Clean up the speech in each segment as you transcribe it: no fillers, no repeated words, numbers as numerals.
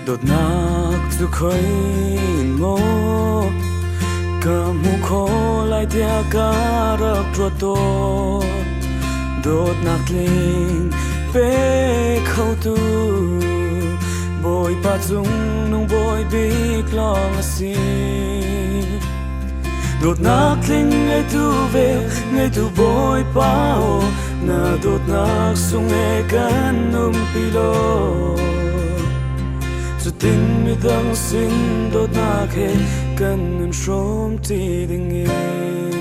đột nát dù khói ngô cả mù khô lại tia cá rắc ruột to đột nát linh bê khâu tu bồi bát dung nung bồi big long si đột nát linh ngay tu về ngay tu bồi bao na đột nát sung ngay can num pilo chút tình mi đang xin đột nát hết cần nên sớm thì đình nghe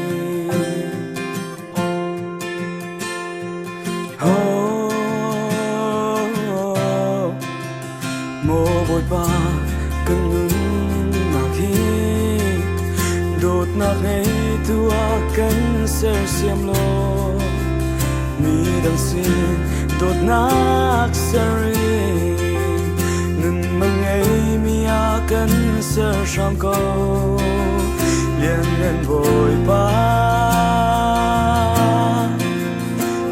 mô bồi ba cần ngừng nạc hi đột nát ngay tua cần ser xiêm lo mi đang xin đột nát seri ngừng mừng ngay mi a cần ser sam câu liền nên bồi ba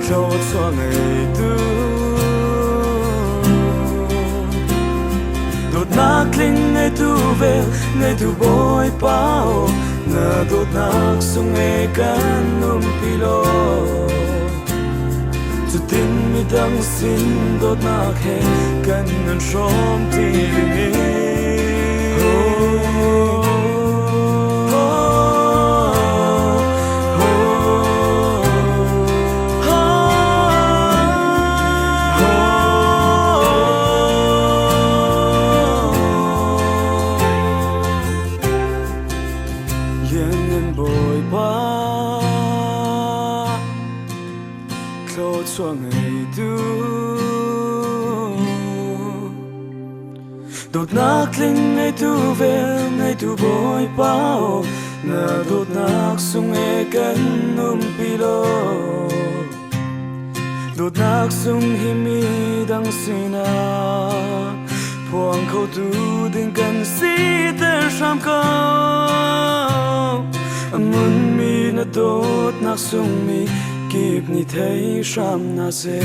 cho cho ngày tu nát linh ngay tu về ngay tu bồi bao na đột nát sung ngay can num pilo chút tin mi đang xin đột nát hết cần nên sớm thì đi bồi ba khâu cho ngày tu đột nát linh ngày tu về ngày tu bồi bao na đột nát sung nghe cần num pilo đột nát sung hi mi đang sina phuang khâu tu đình cần si ter sam câu mun mi na đột nát sung mi kịp ni thấy sam na se